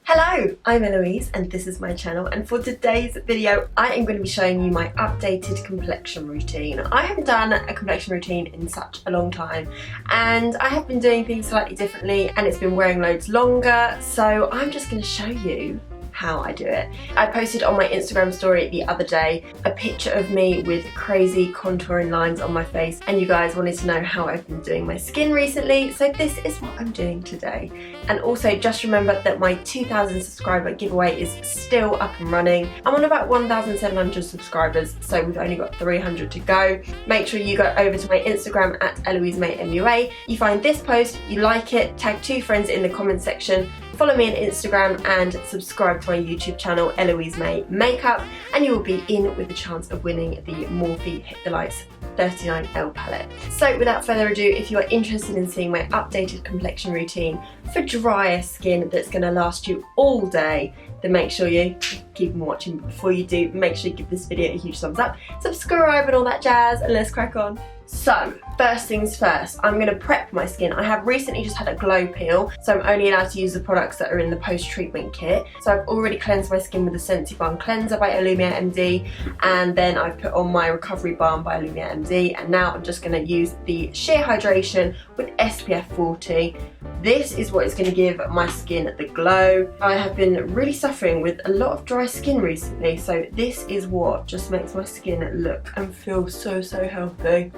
Hello, I'm Eloise and this is my channel, and for today's video I am going to be showing you my updated complexion routine. I haven't done a complexion routine in such a long time and I have been doing things slightly differently and it's been wearing loads longer, so I'm just going to show you how I do it. I posted on my Instagram story the other day a picture of me with crazy contouring lines on my face, and you guys wanted to know how I've been doing my skin recently, so this is what I'm doing today. And also just remember that my 2,000 subscriber giveaway is still up and running. I'm on about 1,700 subscribers, so we've only got 300 to go. Make sure you go over to my Instagram at EloiseMayMUA. You find this post, you like it, tag 2 friends in the comment section, follow me on Instagram and subscribe to my YouTube channel, Eloise May Makeup, and you will be in with the chance of winning the Morphe Hit the Lights 39L palette. So without further ado, if you are interested in seeing my updated complexion routine for drier skin that's going to last you all day, then make sure you keep on watching. But before you do, make sure you give this video a huge thumbs up, subscribe and all that jazz, and let's crack on. So, first things first, I'm going to prep my skin. I have recently just had a glow peel, so I'm only allowed to use the products that are in the post-treatment kit. So I've already cleansed my skin with the Sensi Balm Cleanser by Illumia MD, and then I've put on my Recovery Balm by Illumia MD, and now I'm just going to use the Sheer Hydration with SPF 40. This is what is going to give my skin the glow. I have been really suffering with a lot of dry skin recently, so this is what just makes my skin look and feel so healthy.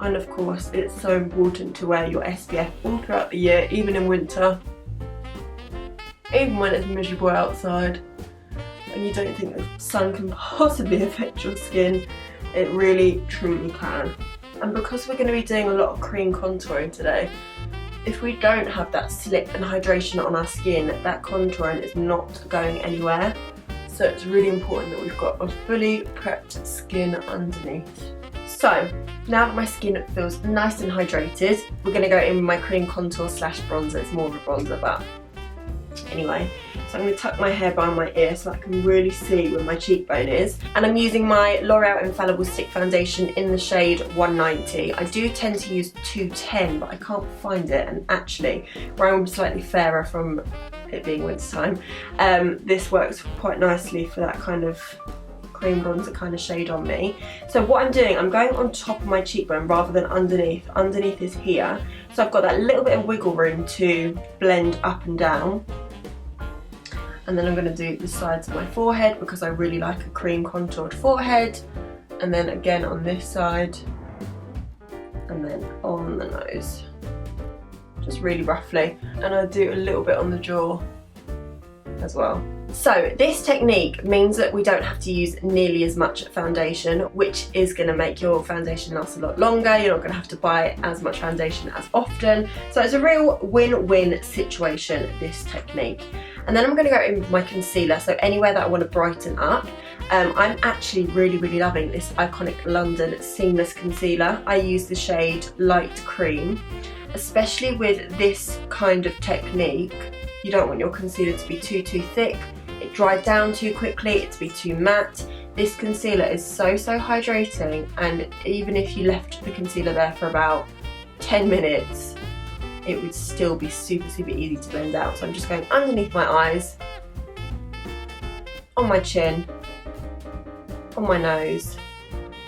And of course, it's so important to wear your SPF all throughout the year, even in winter. Even when it's miserable outside and you don't think the sun can possibly affect your skin, it really, truly can. And because we're going to be doing a lot of cream contouring today, if we don't have that slip and hydration on our skin, that contouring is not going anywhere. So it's really important that we've got a fully prepped skin underneath. So, now that my skin feels nice and hydrated, we're going to go in with my cream contour slash bronzer. It's more of a bronzer, but anyway. So I'm going to tuck my hair behind my ear so I can really see where my cheekbone is. And I'm using my L'Oreal Infallible Stick Foundation in the shade 190. I do tend to use 210, but I can't find it. And actually, where I'm slightly fairer from it being winter time, this works quite nicely for that kind of cream bronzer kind of shade on me. So what I'm doing, I'm going on top of my cheekbone rather than underneath. Underneath is here, so I've got that little bit of wiggle room to blend up and down. And then I'm going to do the sides of my forehead because I really like a cream contoured forehead, and then again on this side, and then on the nose, just really roughly, and I do a little bit on the jaw as well. So this technique means that we don't have to use nearly as much foundation, which is going to make your foundation last a lot longer. You're not going to have to buy as much foundation as often. So it's a real win-win situation, this technique. And then I'm going to go in with my concealer, so anywhere that I want to brighten up. I'm actually really loving this Iconic London Seamless Concealer. I use the shade Light Cream. Especially with this kind of technique, you don't want your concealer to be too thick. It dried down too quickly, it to be too matte. This concealer is so hydrating, and even if you left the concealer there for about 10 minutes, it would still be super easy to blend out. So I'm just going underneath my eyes, on my chin, on my nose,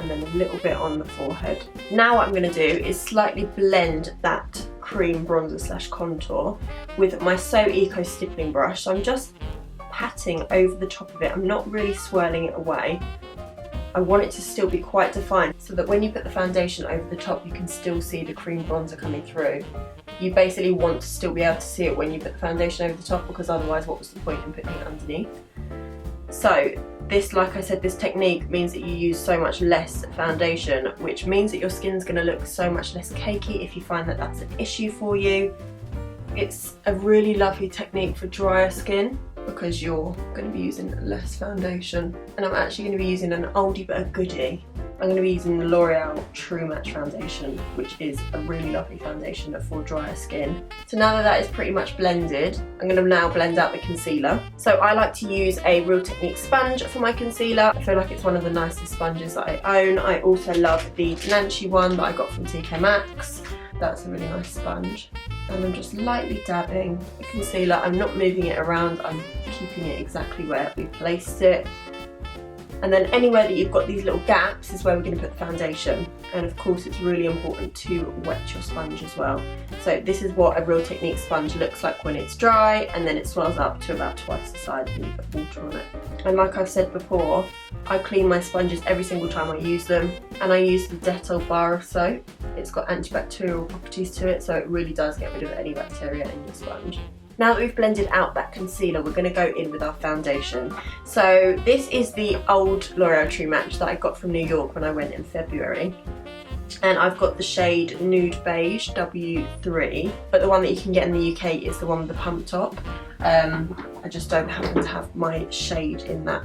and then a little bit on the forehead. Now what I'm going to do is slightly blend that cream bronzer slash contour with my So Eco stippling brush. So I'm just patting over the top of it. I'm not really swirling it away. I want it to still be quite defined so that when you put the foundation over the top, you can still see the cream bronzer coming through. You basically want to still be able to see it when you put the foundation over the top, because otherwise what was the point in putting it underneath? So this, like I said, this technique means that you use so much less foundation, which means that your skin's going to look so much less cakey if you find that that's an issue for you. It's a really lovely technique for drier skin because you're going to be using less foundation. And I'm actually going to be using an oldie but a goodie. I'm going to be using the L'Oreal True Match Foundation, which is a really lovely foundation for drier skin. So now that that is pretty much blended, I'm going to now blend out the concealer. So I like to use a Real Technique sponge for my concealer. I feel like it's one of the nicest sponges that I own. I also love the Nancy one that I got from TK Maxx. that's a really nice sponge. And I'm just lightly dabbing the concealer. I'm not moving it around, I'm keeping it exactly where we placed it. And then anywhere that you've got these little gaps is where we're going to put the foundation. And of course it's really important to wet your sponge as well. So this is what a Real Technique sponge looks like when it's dry, and then it swells up to about twice the size when you put water on it. And like I've said before, I clean my sponges every single time I use them, and I use the Dettol bar of soap. It's got antibacterial properties to it, so it really does get rid of any bacteria in your sponge. Now that we've blended out that concealer, we're going to go in with our foundation. So this is the old L'Oreal True Match that I got from New York when I went in February. And I've got the shade Nude Beige W3, but the one that you can get in the UK is the one with the pump top. I just don't happen to have my shade in that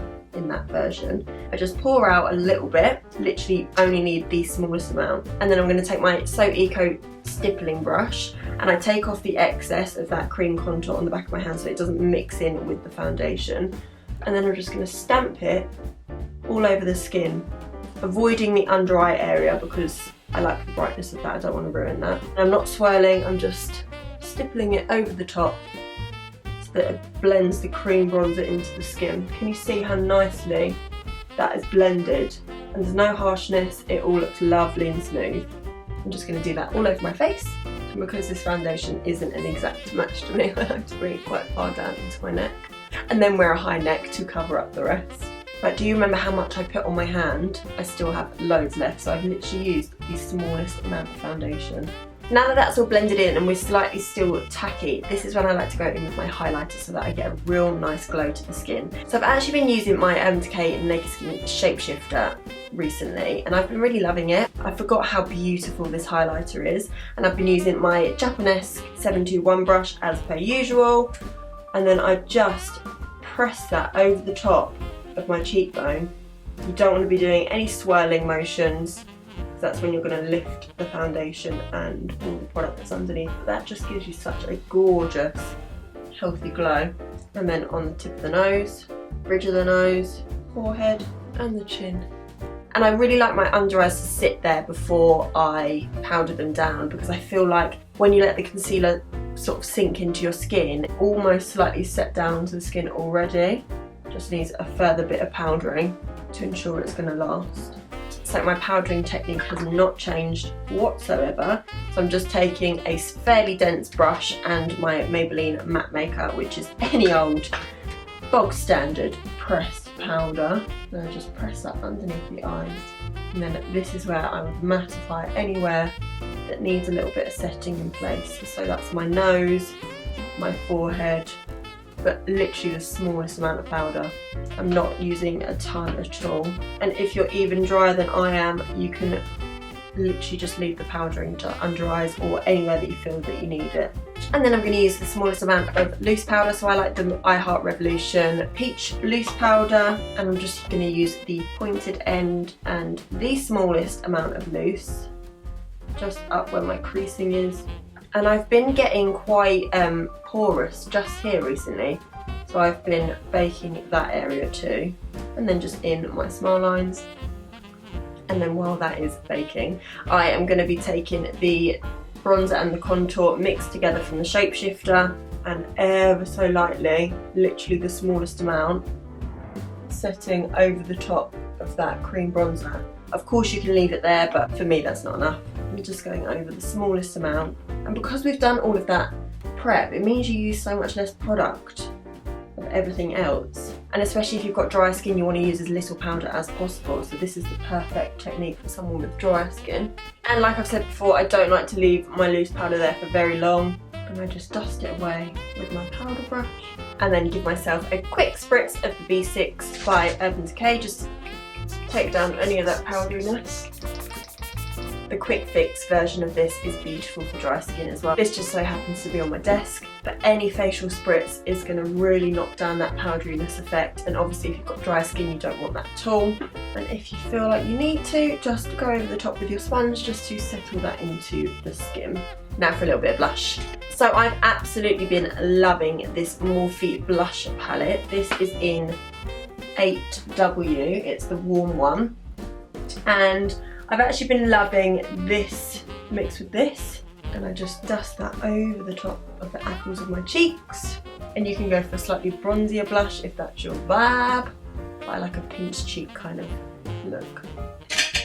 version. I just pour out a little bit, literally only need the smallest amount, and then I'm going to take my So Eco stippling brush and I take off the excess of that cream contour on the back of my hand so it doesn't mix in with the foundation, and then I'm just going to stamp it all over the skin, avoiding the under eye area because I like the brightness of that, I don't want to ruin that. And I'm not swirling, I'm just stippling it over the top so that it blends the cream bronzer into the skin. Can you see how nicely that is blended? And there's no harshness, it all looks lovely and smooth. I'm just going to do that all over my face, and because this foundation isn't an exact match to me, I like to bring it quite far down into my neck and then wear a high neck to cover up the rest. But do you remember how much I put on my hand? I still have loads left, so I've literally used the smallest amount of foundation. Now that that's all blended in and we're slightly still tacky, this is when I like to go in with my highlighter so that I get a real nice glow to the skin. So I've actually been using my Decay Naked Skin Shapeshifter recently, and I've been really loving it. I forgot how beautiful this highlighter is, and I've been using my Japanese 721 brush as per usual, and then I just press that over the top of my cheekbone. You don't want to be doing any swirling motions, because that's when you're going to lift the foundation and all the product that's underneath. That just gives you such a gorgeous, healthy glow. And then on the tip of the nose, bridge of the nose, forehead and the chin. And I really like my under eyes to sit there before I powder them down, because I feel like when you let the concealer sort of sink into your skin, it almost slightly set down onto the skin already. Just needs a further bit of powdering to ensure it's going to last. So my powdering technique has not changed whatsoever. So I'm just taking a fairly dense brush and my Maybelline matte maker, which is any old bog standard pressed powder. And I just press that underneath the eyes. And then this is where I would mattify anywhere that needs a little bit of setting in place. So that's my nose, my forehead, but literally the smallest amount of powder. I'm not using a ton at all. And if you're even drier than I am, you can literally just leave the powdering to under eyes or anywhere that you feel that you need it. And then I'm going to use the smallest amount of loose powder, so I like the I Heart Revolution Peach Loose Powder, and I'm just going to use the pointed end and the smallest amount of loose, just up where my creasing is. And I've been getting quite porous just here recently, so I've been baking that area too, and then just in my smile lines. And then while that is baking, I am going to be taking the bronzer and the contour mixed together from the Shapeshifter, and ever so lightly, literally the smallest amount, setting over the top of that cream bronzer. Of course you can leave it there, but for me that's not enough. I'm just going over the smallest amount, and because we've done all of that prep, it means you use so much less product of everything else. And especially if you've got dry skin, you want to use as little powder as possible, so this is the perfect technique for someone with dry skin. And like I've said before, I don't like to leave my loose powder there for very long, and I just dust it away with my powder brush, and then give myself a quick spritz of the B6 by Urban Decay, just to take down any of that powderiness. The quick fix version of this is beautiful for dry skin as well. This just so happens to be on my desk, but any facial spritz is going to really knock down that powderiness effect, and obviously if you've got dry skin you don't want that at all. And if you feel like you need to, just go over the top with your sponge just to settle that into the skin. Now for a little bit of blush. So I've absolutely been loving this Morphe blush palette. This is in 8W, it's the warm one, and I've actually been loving this mixed with this, and I just dust that over the top of the apples of my cheeks. And you can go for a slightly bronzier blush if that's your vibe. I like a pinch cheek kind of look.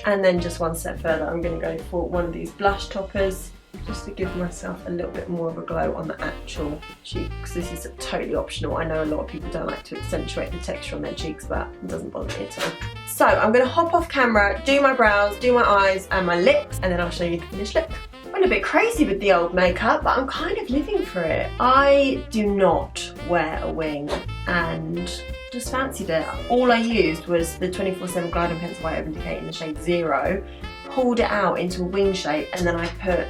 And then just one step further, I'm going to go for one of these blush toppers just to give myself a little bit more of a glow on the actual cheeks. This is totally optional. I know a lot of people don't like to accentuate the texture on their cheeks, but it doesn't bother me at all. So I'm going to hop off camera, do my brows, do my eyes and my lips, and then I'll show you the finished look. Went a bit crazy with the old makeup, but I'm kind of living for it. I do not wear a wing and just fancied it. All I used was the 24/7 Gliding Pencil by Urban Decay in the shade 0, pulled it out into a wing shape, and then I put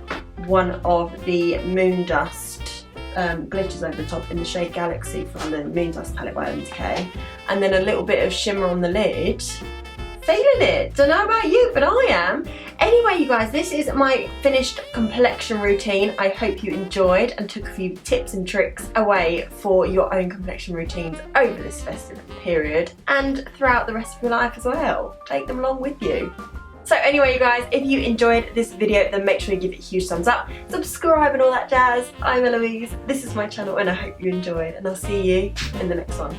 one of the Moon Dust glitters over the top in the shade Galaxy from the Moon Dust palette by Urban Decay, and then a little bit of shimmer on the lid. Feeling it. Don't know about you, but I am. Anyway, you guys, this is my finished complexion routine. I hope you enjoyed and took a few tips and tricks away for your own complexion routines over this festive period and throughout the rest of your life as well. Take them along with you. So anyway, you guys, if you enjoyed this video, then make sure you give it a huge thumbs up, subscribe and all that jazz. I'm Eloise, this is my channel, and I hope you enjoyed, and I'll see you in the next one.